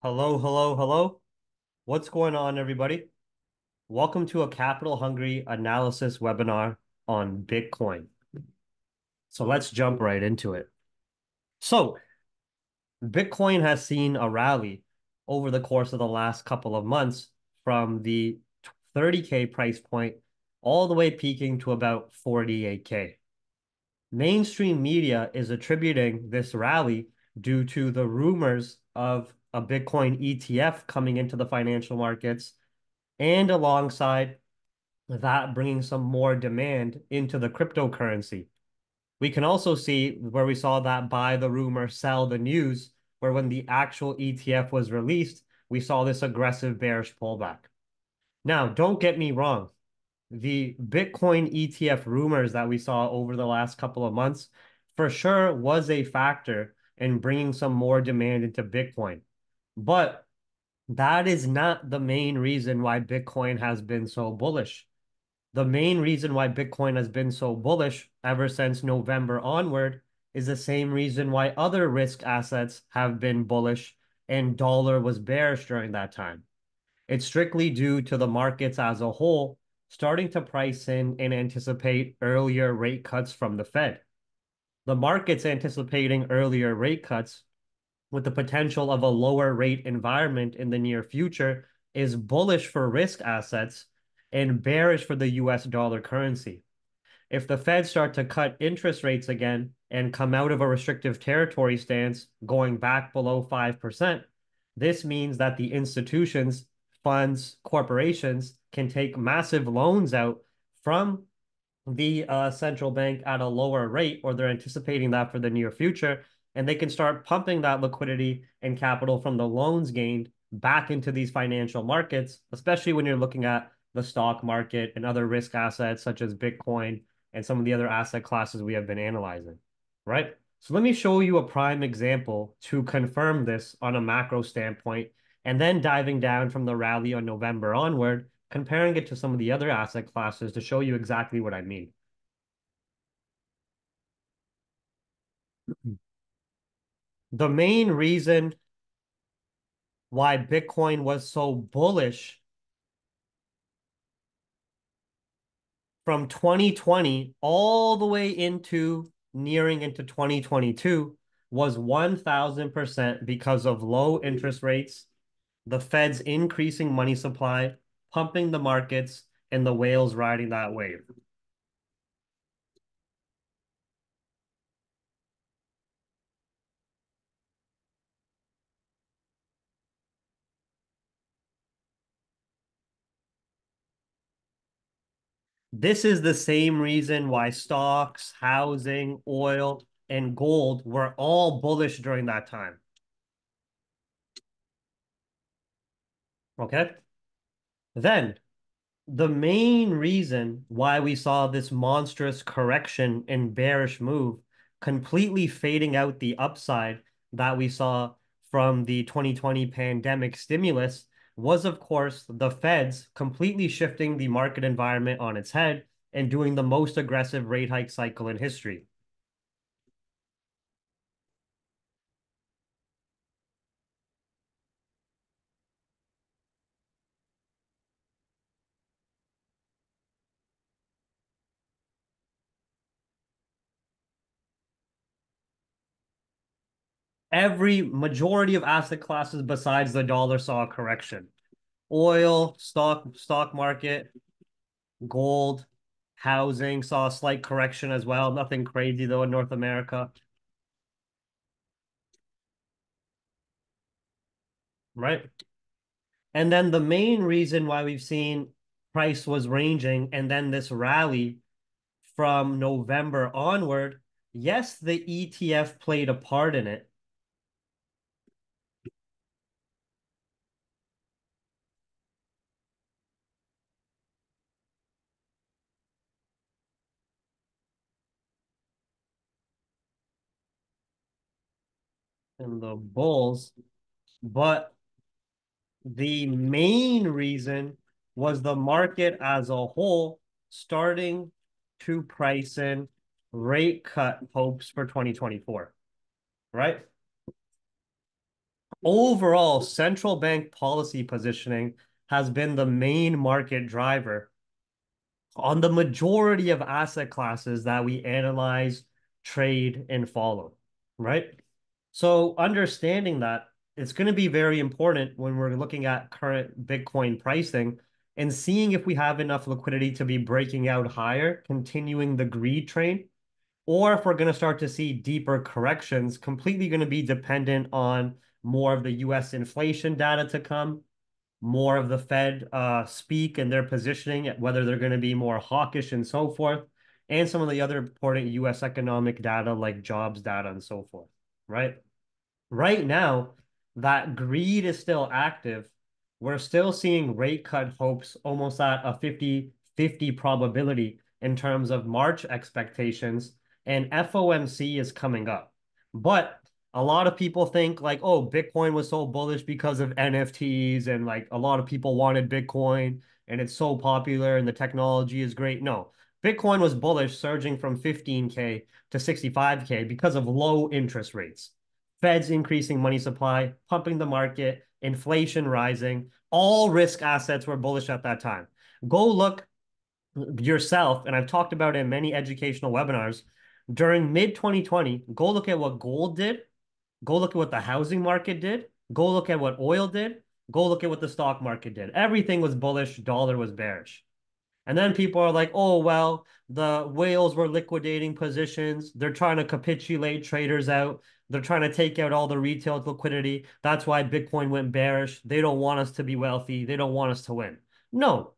Hello, hello, hello. What's going on, everybody? Welcome to a capital hungry analysis webinar on Bitcoin. So let's jump right into it. So, Bitcoin has seen a rally over the course of the last couple of months from the 30K price point all the way peaking to about 48K. Mainstream media is attributing this rally due to the rumors of a Bitcoin ETF coming into the financial markets and alongside that bringing some more demand into the cryptocurrency. We can also see where we saw that buy the rumor, sell the news, where when the actual ETF was released, we saw this aggressive bearish pullback. Now, don't get me wrong. The Bitcoin ETF rumors that we saw over the last couple of months for sure was a factor in bringing some more demand into Bitcoin. But that is not the main reason why Bitcoin has been so bullish. The main reason why Bitcoin has been so bullish ever since November onward is the same reason why other risk assets have been bullish and dollar was bearish during that time. It's strictly due to the markets as a whole starting to price in and anticipate earlier rate cuts from the Fed. The market's anticipating earlier rate cuts with the potential of a lower rate environment in the near future is bullish for risk assets and bearish for the US dollar currency. If the Fed start to cut interest rates again and come out of a restrictive territory stance going back below 5%, this means that the institutions, funds, corporations can take massive loans out from the central bank at a lower rate, or they're anticipating that for the near future, and they can start pumping that liquidity and capital from the loans gained back into these financial markets, especially when you're looking at the stock market and other risk assets such as Bitcoin and some of the other asset classes we have been analyzing, right? So let me show you a prime example to confirm this on a macro standpoint, and then diving down from the rally on November onward, comparing it to some of the other asset classes to show you exactly what I mean. The main reason why Bitcoin was so bullish from 2020 all the way into nearing into 2022 was 1000% because of low interest rates, the Fed's increasing money supply, pumping the markets, and the whales riding that wave. This is the same reason why stocks, housing, oil, and gold were all bullish during that time. Okay. Then the main reason why we saw this monstrous correction and bearish move completely fading out the upside that we saw from the 2020 pandemic stimulus was, of course, the Feds completely shifting the market environment on its head and doing the most aggressive rate hike cycle in history. Every majority of asset classes besides the dollar saw a correction. Oil, stock market, gold, housing saw a slight correction as well. Nothing crazy though in North America, right? And then the main reason why we've seen price was ranging and then this rally from November onward, yes, the ETF played a part in it. And the bulls, but the main reason was the market as a whole starting to price in rate cut hopes for 2024, right? Overall, central bank policy positioning has been the main market driver on the majority of asset classes that we analyze, trade, and follow, right? So understanding that it's going to be very important when we're looking at current Bitcoin pricing and seeing if we have enough liquidity to be breaking out higher, continuing the greed train, or if we're going to start to see deeper corrections, completely going to be dependent on more of the US inflation data to come, more of the Fed speak and their positioning, whether they're going to be more hawkish and so forth, and some of the other important US economic data like jobs data and so forth, right? Right now, that greed is still active. We're still seeing rate cut hopes almost at a 50-50 probability in terms of March expectations, and FOMC is coming up. But a lot of people think like, oh, Bitcoin was so bullish because of NFTs, and like a lot of people wanted Bitcoin, and it's so popular, and the technology is great. No, Bitcoin was bullish, surging from 15K to 65K because of low interest rates. Feds increasing money supply, pumping the market, inflation rising. All risk assets were bullish at that time. Go look yourself, and I've talked about it in many educational webinars. During mid 2020, go look at what gold did, go look at what the housing market did, go look at what oil did, go look at what the stock market did. Everything was bullish, dollar was bearish. And then people are like, oh, well, the whales were liquidating positions. They're trying to capitulate traders out. They're trying to take out all the retail liquidity. That's why Bitcoin went bearish. They don't want us to be wealthy. They don't want us to win. No,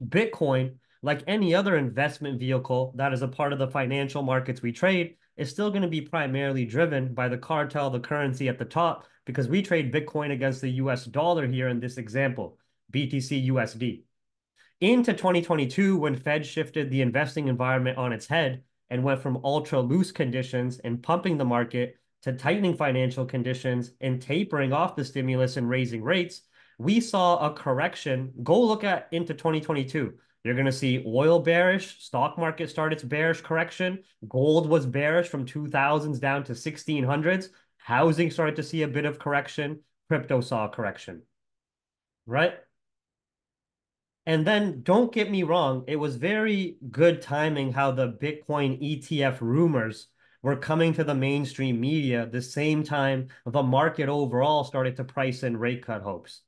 Bitcoin, like any other investment vehicle that is a part of the financial markets we trade, is still going to be primarily driven by the cartel, the currency at the top, because we trade Bitcoin against the US dollar here in this example, BTC USD into 2022 when Fed shifted the investing environment on its head and went from ultra loose conditions and pumping the market to tightening financial conditions and tapering off the stimulus and raising rates, we saw a correction. Go look at into 2022. You're going to see oil bearish, stock market start its bearish correction. Gold was bearish from 2000s down to 1600s. Housing started to see a bit of correction. Crypto saw a correction, right? And then don't get me wrong, it was very good timing how the Bitcoin ETF rumors were coming to the mainstream media the same time the market overall started to price in rate cut hopes.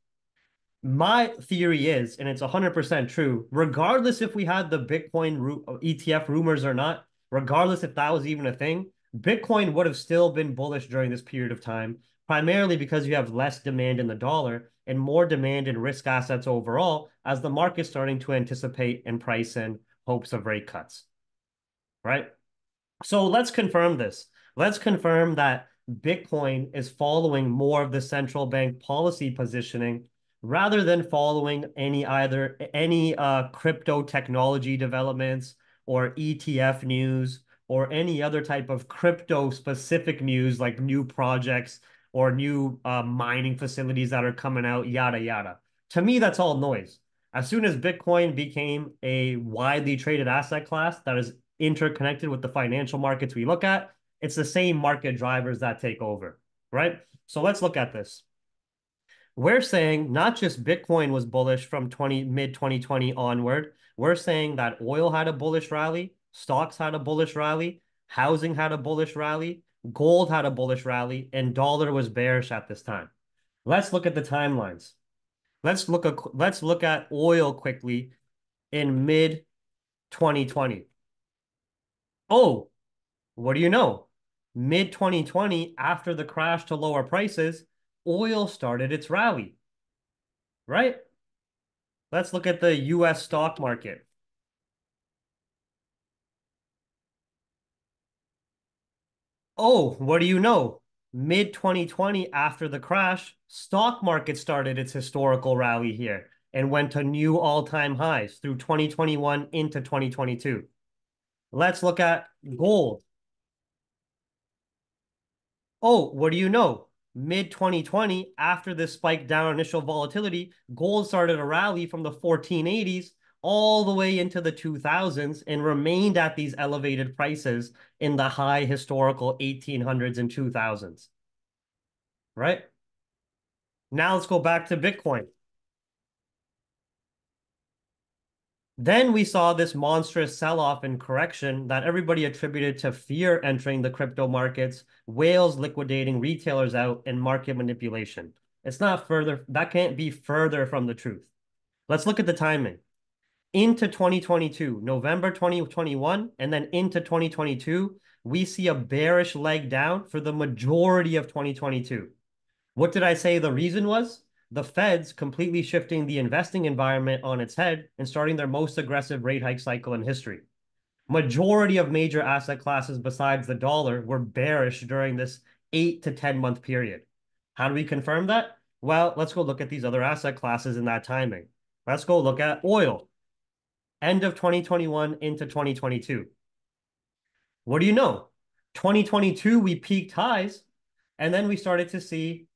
My theory is, and it's 100% true, regardless if we had the Bitcoin ETF rumors or not, regardless if that was even a thing, Bitcoin would have still been bullish during this period of time, primarily because you have less demand in the dollar and more demand in risk assets overall as the market's starting to anticipate and price in hopes of rate cuts, right? So let's confirm this. Let's confirm that Bitcoin is following more of the central bank policy positioning rather than following any crypto technology developments or ETF news or any other type of crypto specific news like new projects or new mining facilities that are coming out, yada yada. To me, that's all noise. As soon as Bitcoin became a widely traded asset class that is interconnected with the financial markets we look at, it's the same market drivers that take over, right? So let's look at this. We're saying not just Bitcoin was bullish from mid 2020 onward. We're saying that oil had a bullish rally, stocks had a bullish rally, housing had a bullish rally, gold had a bullish rally, and dollar was bearish at this time. Let's look at the timelines. Let's look at oil quickly in mid 2020. Oh, what do you know? Mid 2020, after the crash to lower prices, oil started its rally, right? Let's look at the US stock market. Oh, what do you know? Mid 2020, after the crash, stock market started its historical rally here and went to new all-time highs through 2021 into 2022. Let's look at gold. Oh, what do you know? Mid 2020, after this spike down initial volatility, gold started a rally from the 1480s all the way into the 2000s and remained at these elevated prices in the high historical 1800s and 2000s, right? Now let's go back to Bitcoin. Then we saw this monstrous sell-off and correction that everybody attributed to fear entering the crypto markets, whales liquidating retailers out, and market manipulation. It's not further, that can't be further from the truth. Let's look at the timing. Into 2022, November 2021, and then into 2022, we see a bearish leg down for the majority of 2022. What did I say the reason was? The Feds completely shifting the investing environment on its head and starting their most aggressive rate hike cycle in history. Majority of major asset classes besides the dollar were bearish during this 8 to 10 month period. How do we confirm that? Well, let's go look at these other asset classes in that timing. Let's go look at oil. End of 2021 into 2022. What do you know? 2022, we peaked highs, and then we started to see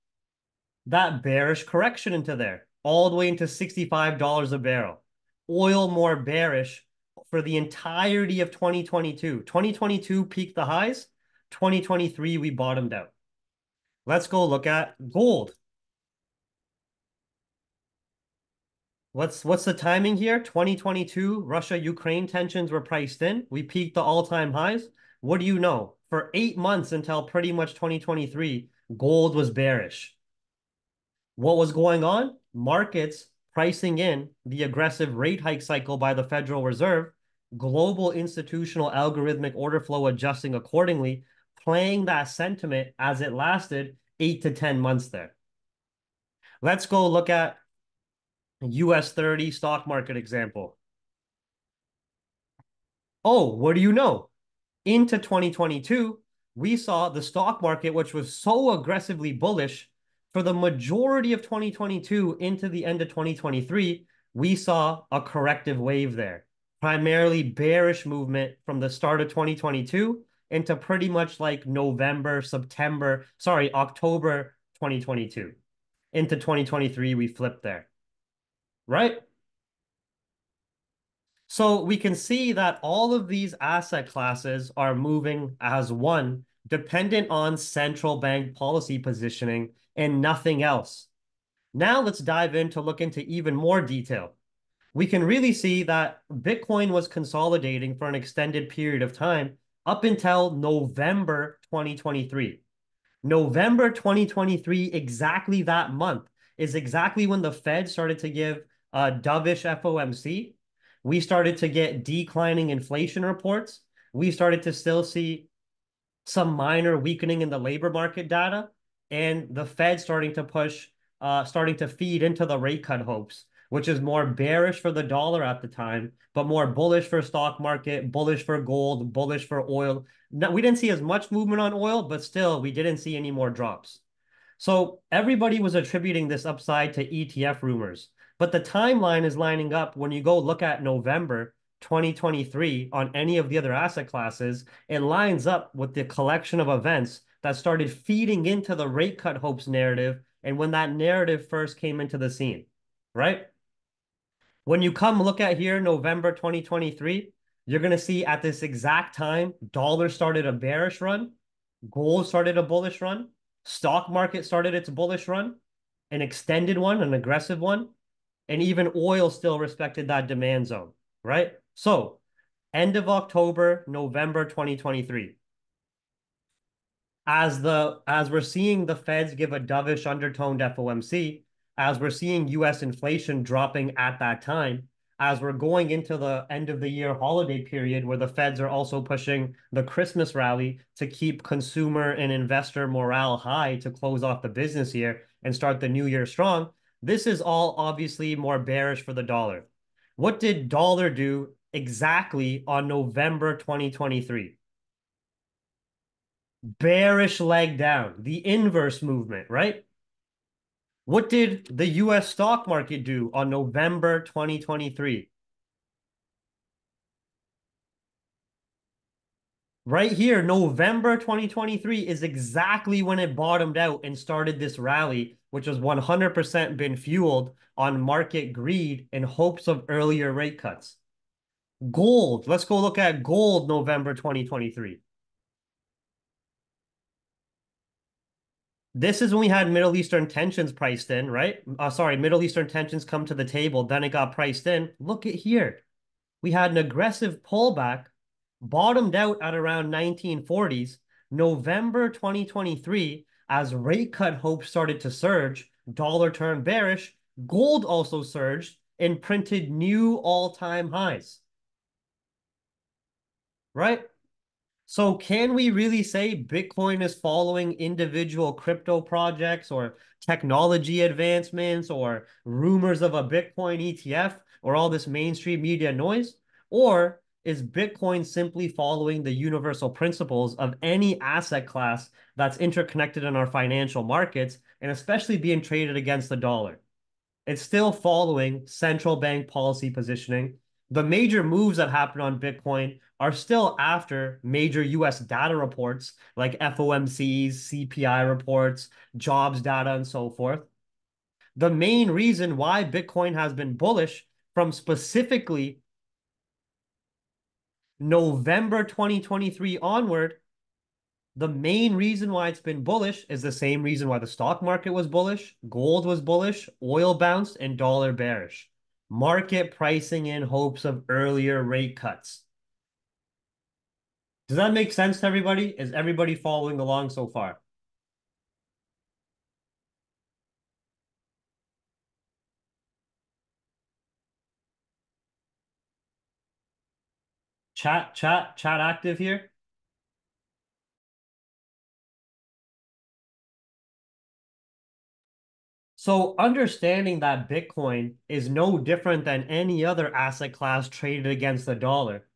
that bearish correction into there, all the way into $65 a barrel. Oil more bearish for the entirety of 2022. 2022 peaked the highs. 2023, we bottomed out. Let's go look at gold. What's the timing here? 2022, Russia-Ukraine tensions were priced in. We peaked the all-time highs. What do you know? For 8 months until pretty much 2023, gold was bearish. What was going on? Markets pricing in the aggressive rate hike cycle by the Federal Reserve, global institutional algorithmic order flow adjusting accordingly, playing that sentiment as it lasted 8 to 10 months there. Let's go look at US 30 stock market example. Oh, what do you know? Into 2022, we saw the stock market, which was so aggressively bullish for the majority of 2022 into the end of 2023, we saw a corrective wave there. Primarily bearish movement from the start of 2022 into pretty much like October 2022. Into 2023, we flipped there, right? So we can see that all of these asset classes are moving as one, dependent on central bank policy positioning and nothing else. Now let's dive in to look into even more detail. We can really see that Bitcoin was consolidating for an extended period of time up until November 2023. November 2023, exactly that month, is exactly when the Fed started to give a dovish FOMC. We started to get declining inflation reports. We started to still see some minor weakening in the labor market data, and the Fed starting to feed into the rate cut hopes, which is more bearish for the dollar at the time, but more bullish for stock market, bullish for gold, bullish for oil. No, we didn't see as much movement on oil, but still, we didn't see any more drops. So everybody was attributing this upside to ETF rumors. But the timeline is lining up when you go look at November 2023 on any of the other asset classes, it lines up with the collection of events that started feeding into the rate cut hopes narrative and when that narrative first came into the scene, right? When you come look at here, November 2023, you're going to see at this exact time, dollar started a bearish run, gold started a bullish run, stock market started its bullish run, an extended one, an aggressive one, and even oil still respected that demand zone, right? So end of October, November 2023. As we're seeing the Feds give a dovish undertoned FOMC, as we're seeing US inflation dropping at that time, as we're going into the end of the year holiday period where the Feds are also pushing the Christmas rally to keep consumer and investor morale high to close off the business year and start the new year strong, this is all obviously more bearish for the dollar. What did dollar do exactly on November 2023? Bearish leg down, the inverse movement, right? What did the US stock market do on November 2023? Right here, November 2023 is exactly when it bottomed out and started this rally, which was 100% been fueled on market greed in hopes of earlier rate cuts. Gold, let's go look at gold November 2023. This is when we had Middle Eastern tensions priced in, right? Sorry, Middle Eastern tensions come to the table, then it got priced in. Look at here. We had an aggressive pullback, bottomed out at around 1940s, November 2023, as rate cut hopes started to surge, dollar turned bearish, gold also surged and printed new all-time highs, right? So can we really say Bitcoin is following individual crypto projects or technology advancements or rumors of a Bitcoin ETF or all this mainstream media noise? Or is Bitcoin simply following the universal principles of any asset class that's interconnected in our financial markets and especially being traded against the dollar? It's still following central bank policy positioning. The major moves that happen on Bitcoin are still after major US data reports like FOMC's, CPI reports, jobs data, and so forth. The main reason why Bitcoin has been bullish from specifically November 2023 onward, the main reason why it's been bullish is the same reason why the stock market was bullish, gold was bullish, oil bounced, and dollar bearish. Market pricing in hopes of earlier rate cuts. Does that make sense to everybody? Is everybody following along so far? Chat active here. So understanding that Bitcoin is no different than any other asset class traded against the dollar,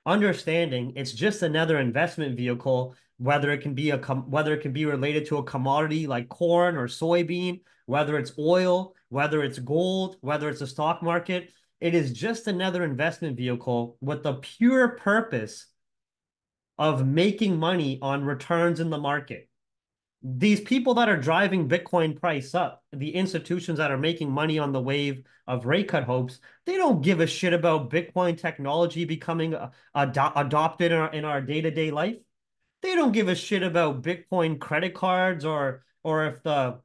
understanding it's just another investment vehicle, whether it can be whether it can be related to a commodity like corn or soybean, whether it's oil, whether it's gold, whether it's a stock market, it is just another investment vehicle with the pure purpose of making money on returns in the market. These people that are driving Bitcoin price up, the institutions that are making money on the wave of rate cut hopes, they don't give a shit about Bitcoin technology becoming adopted in our day-to-day life. They don't give a shit about Bitcoin credit cards or if the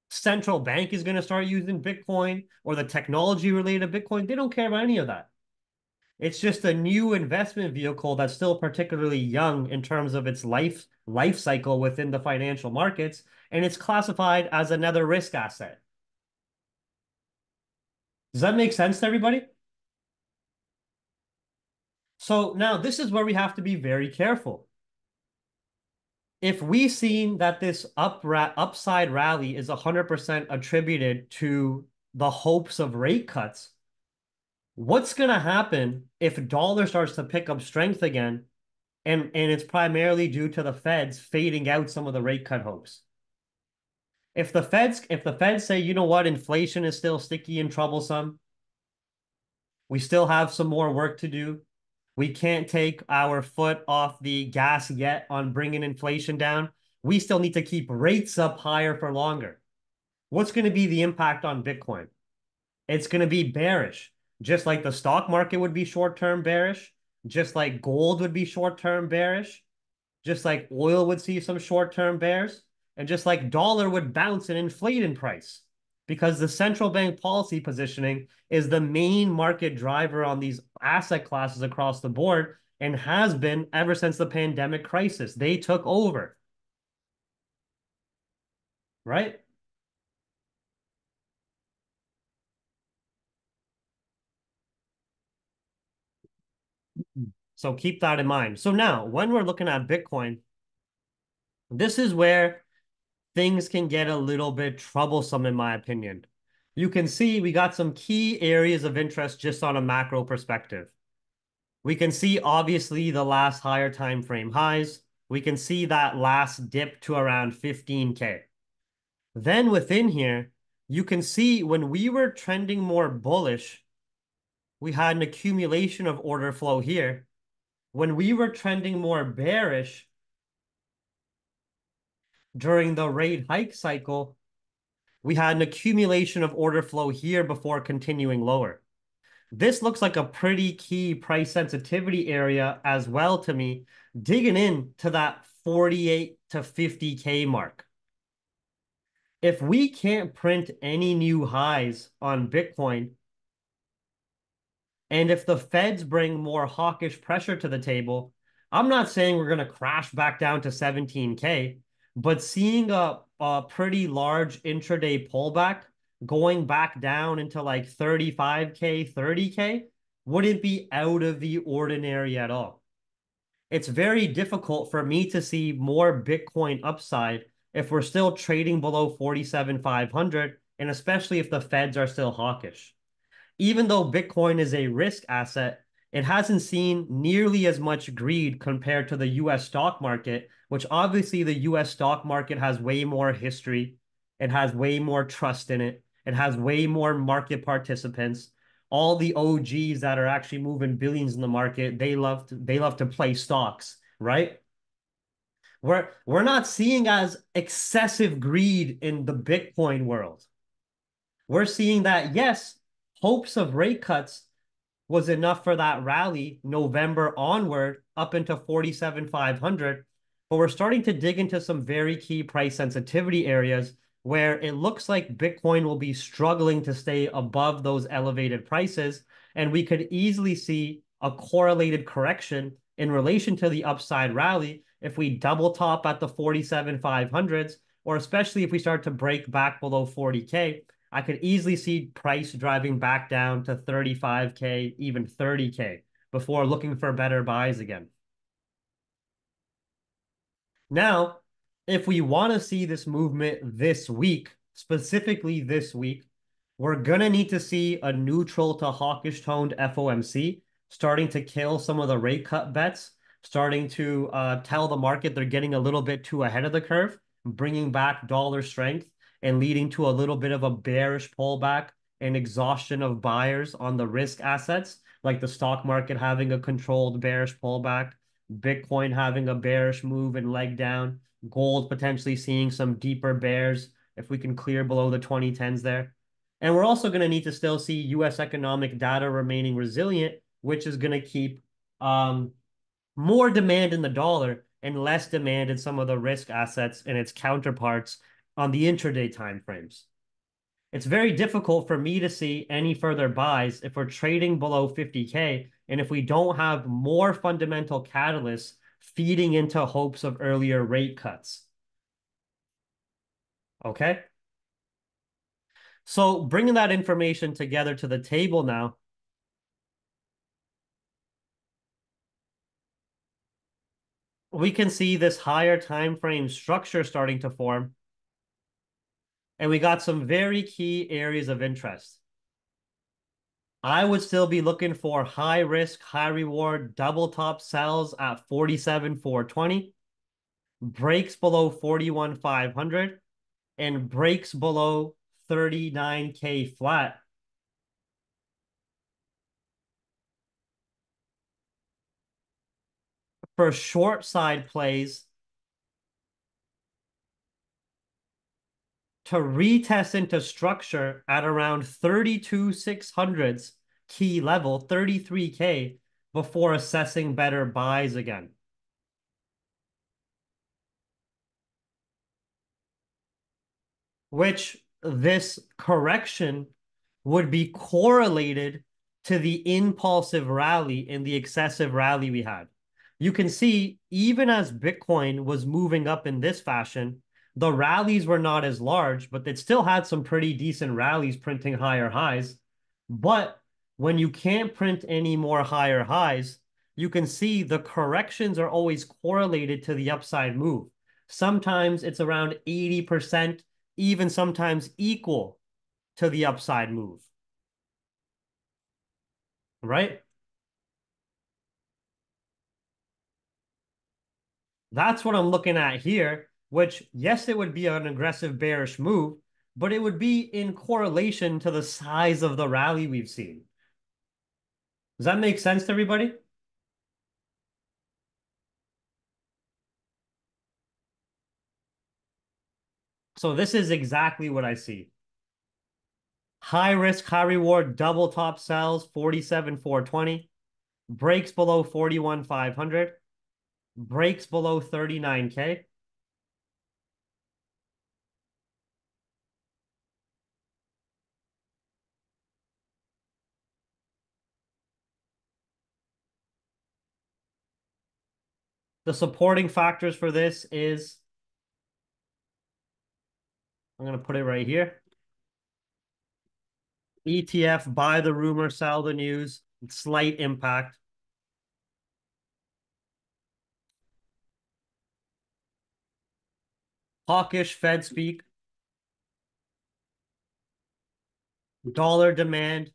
central bank is going to start using Bitcoin or the technology related to Bitcoin. They don't care about any of that. It's just a new investment vehicle that's still particularly young in terms of its life cycle within the financial markets, and it's classified as another risk asset. Does that make sense to everybody? So now this is where we have to be very careful. If we seen that this upside rally is 100% attributed to the hopes of rate cuts, what's going to happen if dollar starts to pick up strength again and it's primarily due to the Feds fading out some of the rate cut hopes? If the Feds say, you know what, inflation is still sticky and troublesome, we still have some more work to do. We can't take our foot off the gas yet on bringing inflation down. We still need to keep rates up higher for longer. What's going to be the impact on Bitcoin? It's going to be bearish, just like the stock market would be short-term bearish, just like gold would be short-term bearish, just like oil would see some short-term bears, and just like dollar would bounce and inflate in price because the central bank policy positioning is the main market driver on these asset classes across the board and has been ever since the pandemic crisis. They took over, right? So keep that in mind. So now, when we're looking at Bitcoin, this is where things can get a little bit troublesome, in my opinion. You can see we got some key areas of interest just on a macro perspective. We can see obviously the last higher time frame highs. We can see that last dip to around 15K. Then within here, you can see when we were trending more bullish, we had an accumulation of order flow here. When we were trending more bearish during the rate hike cycle, we had an accumulation of order flow here before continuing lower. This looks like a pretty key price sensitivity area as well to me, digging in to that 48 to 50K mark. If we can't print any new highs on Bitcoin, and if the feds bring more hawkish pressure to the table, I'm not saying we're going to crash back down to 17K, but seeing a pretty large intraday pullback going back down into like 35K, 30K wouldn't be out of the ordinary at all. It's very difficult for me to see more Bitcoin upside if we're still trading below 47,500, and especially if the feds are still hawkish. Even though Bitcoin is a risk asset, it hasn't seen nearly as much greed compared to the US stock market, which obviously the US stock market has way more history. It has way more trust in it. It has way more market participants. All the OGs that are actually moving billions in the market, they love to play stocks, right? We're not seeing as excessive greed in the Bitcoin world. We're seeing that, yes, hopes of rate cuts was enough for that rally November onward up into 47,500. But we're starting to dig into some very key price sensitivity areas where it looks like Bitcoin will be struggling to stay above those elevated prices. And we could easily see a correlated correction in relation to the upside rally if we double top at the 47,500s, or especially if we start to break back below 40K. I could easily see price driving back down to 35K, even 30K before looking for better buys again. Now, if we want to see this movement this week, specifically this week, we're going to need to see a neutral to hawkish toned FOMC starting to kill some of the rate cut bets, starting to tell the market they're getting a little bit too ahead of the curve, bringing back dollar strength and leading to a little bit of a bearish pullback and exhaustion of buyers on the risk assets, like the stock market having a controlled bearish pullback, Bitcoin having a bearish move and leg down, gold potentially seeing some deeper bears if we can clear below the 2010s there. And we're also going to need to still see US economic data remaining resilient, which is going to keep more demand in the dollar and less demand in some of the risk assets and its counterparts on the intraday timeframes. It's very difficult for me to see any further buys if we're trading below 50K and if we don't have more fundamental catalysts feeding into hopes of earlier rate cuts. Okay? So bringing that information together to the table now, we can see this higher time frame structure starting to form. And we got some very key areas of interest. I would still be looking for high risk, high reward, double top sells at 47,420, breaks below 41,500, and breaks below 39K flat. For short side plays, to retest into structure at around 32,600's key level, 33K, before assessing better buys again. Which this correction would be correlated to the impulsive rally and the excessive rally we had. You can see, even as Bitcoin was moving up in this fashion, the rallies were not as large, but it still had some pretty decent rallies printing higher highs. But when you can't print any more higher highs, you can see the corrections are always correlated to the upside move. Sometimes it's around 80%, even sometimes equal to the upside move, right? That's what I'm looking at here, which, yes, it would be an aggressive bearish move, but it would be in correlation to the size of the rally we've seen. Does that make sense to everybody? So this is exactly what I see. High risk, high reward, double top sells, 47,420, breaks below 41,500, breaks below 39K, The supporting factors for this is, I'm going to put it right here. ETF, buy the rumor, sell the news, slight impact. Hawkish Fed speak, dollar demand.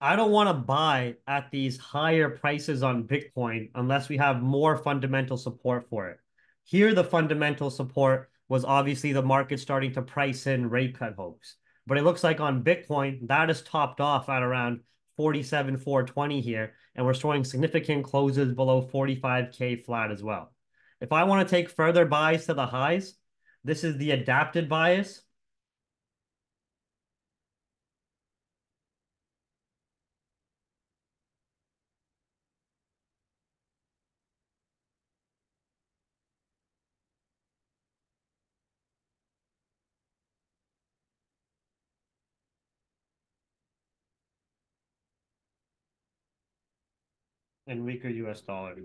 I don't want to buy at these higher prices on Bitcoin unless we have more fundamental support for it. Here, the fundamental support was obviously the market starting to price in rate cut hopes. But it looks like on Bitcoin, that is topped off at around 47,420 here, and we're showing significant closes below 45K flat as well. If I want to take further buys to the highs, this is the adapted bias. And weaker US dollar.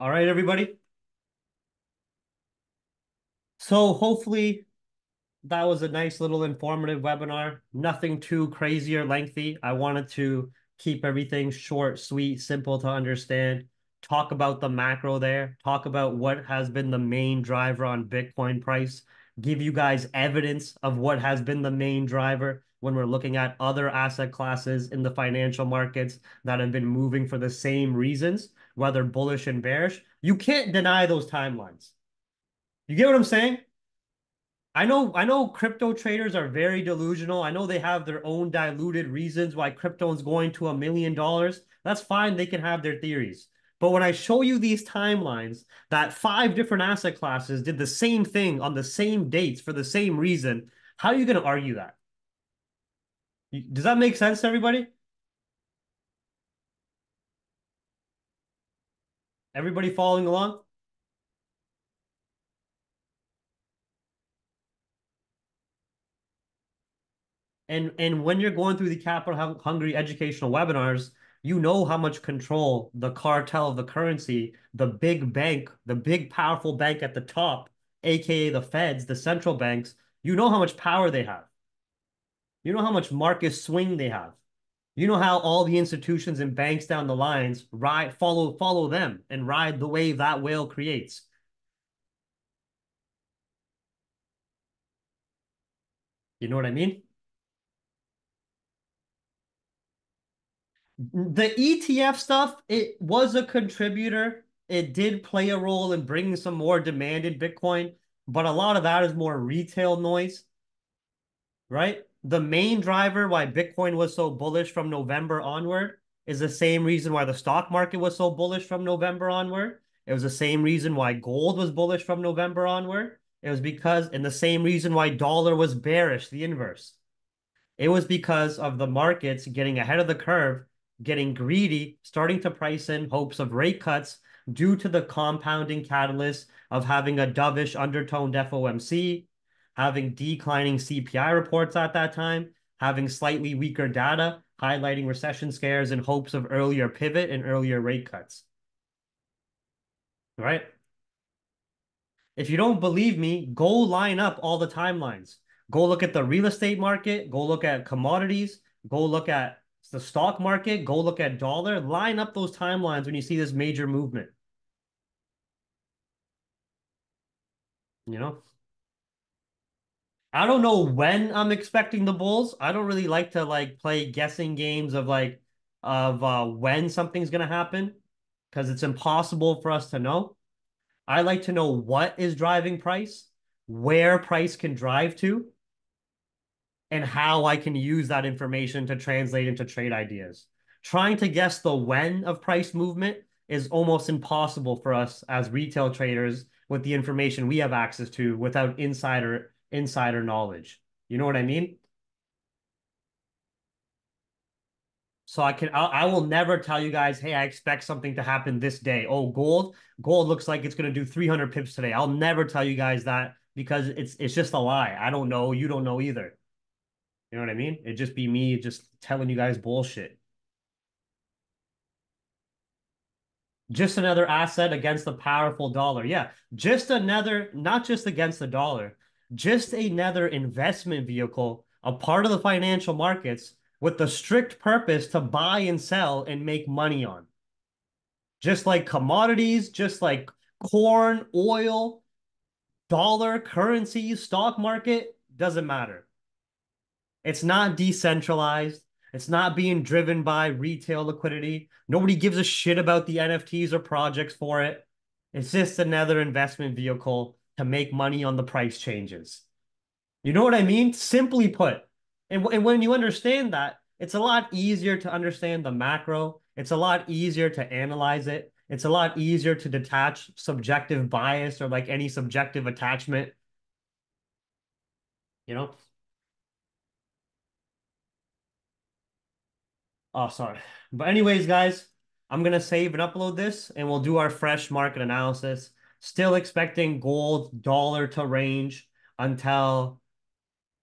All right, everybody. So hopefully that was a nice little informative webinar. Nothing too crazy or lengthy. I wanted to keep everything short, sweet, simple to understand. Talk about the macro there. Talk about what has been the main driver on Bitcoin price. Give you guys evidence of what has been the main driver when we're looking at other asset classes in the financial markets that have been moving for the same reasons, whether bullish and bearish. You can't deny those timelines. You get what I'm saying? I know crypto traders are very delusional. I know they have their own diluted reasons why crypto is going to $1 million. That's fine. They can have their theories. But when I show you these timelines that 5 different asset classes did the same thing on the same dates for the same reason, how are you going to argue that? Does that make sense to everybody? Everybody following along? And when you're going through the capital hungry educational webinars, you know how much control the cartel of the currency, the big bank, the big powerful bank at the top, aka the Feds, the central banks, you know how much power they have. You know how much market swing they have. You know how all the institutions and banks down the lines ride follow them and ride the wave that whale creates. You know what I mean? The ETF stuff, it was a contributor. It did play a role in bringing some more demand in Bitcoin, but a lot of that is more retail noise, right? The main driver why Bitcoin was so bullish from November onward is the same reason why the stock market was so bullish from November onward. It was the same reason why gold was bullish from November onward. It was because, and the same reason why dollar was bearish, the inverse. It was because of the markets getting ahead of the curve, getting greedy, starting to price in hopes of rate cuts due to the compounding catalyst of having a dovish undertoned FOMC, having declining CPI reports at that time, having slightly weaker data, highlighting recession scares in hopes of earlier pivot and earlier rate cuts. Right? If you don't believe me, go line up all the timelines. Go look at the real estate market, go look at commodities, go look at the stock market, go look at dollar, line up those timelines when you see this major movement. You know, I don't know when I'm expecting the bulls. I don't really like to like play guessing games of when something's gonna happen because it's impossible for us to know. I like to know what is driving price, where price can drive to, and how I can use that information to translate into trade ideas. Trying to guess the when of price movement is almost impossible for us as retail traders with the information we have access to without insider knowledge. You know what I mean? So I will never tell you guys, hey, I expect something to happen this day. Oh, gold looks like it's going to do 300 pips today. I'll never tell you guys that because it's just a lie. I don't know. You don't know either. You know what I mean? It'd just be me just telling you guys bullshit. Just another asset against the powerful dollar. Yeah, just another, not just against the dollar, just another investment vehicle, a part of the financial markets with the strict purpose to buy and sell and make money on. Just like commodities, just like corn, oil, dollar, currency, stock market, doesn't matter. It's not decentralized. It's not being driven by retail liquidity. Nobody gives a shit about the NFTs or projects for it. It's just another investment vehicle to make money on the price changes. You know what I mean? Simply put. And when you understand that, it's a lot easier to understand the macro. It's a lot easier to analyze it. It's a lot easier to detach subjective bias or like any subjective attachment, you know? Oh, sorry. But anyways, guys, I'm gonna save and upload this and we'll do our fresh market analysis. Still expecting gold, dollar to range until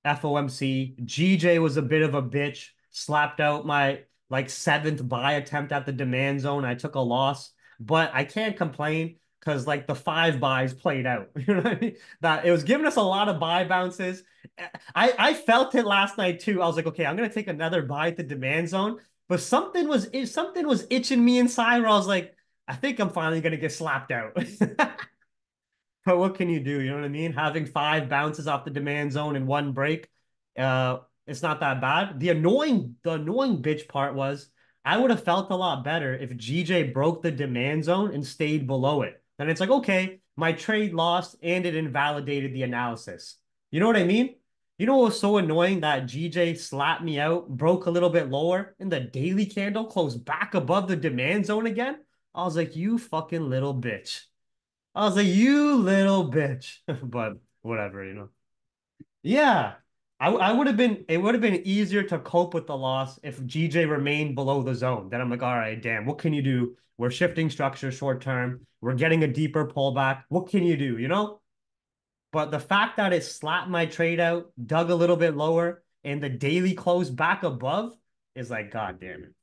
FOMC. GJ was a bit of a bitch, slapped out my like seventh buy attempt at the demand zone. I took a loss, but I can't complain because like the five buys played out. You know what I mean? That it was giving us a lot of buy bounces. I felt it last night too. I was like, okay, I'm gonna take another buy at the demand zone, but something was itching me inside where I was like, I think I'm finally gonna get slapped out. But what can you do? You know what I mean? Having five bounces off the demand zone in one break, it's not that bad. The annoying bitch part was I would have felt a lot better if GJ broke the demand zone and stayed below it. Then it's like, okay, my trade lost and it invalidated the analysis. You know what I mean? You know what was so annoying that GJ slapped me out, broke a little bit lower, and the daily candle closed back above the demand zone again? I was like, you fucking little bitch. I was like, you little bitch. But whatever, you know. Yeah. I would have been it would have been easier to cope with the loss if GJ remained below the zone. Then I'm like, all right, damn, what can you do? We're shifting structure short term. We're getting a deeper pullback. What can you do, you know? But the fact that it slapped my trade out, dug a little bit lower, and the daily close back above is like, God damn it.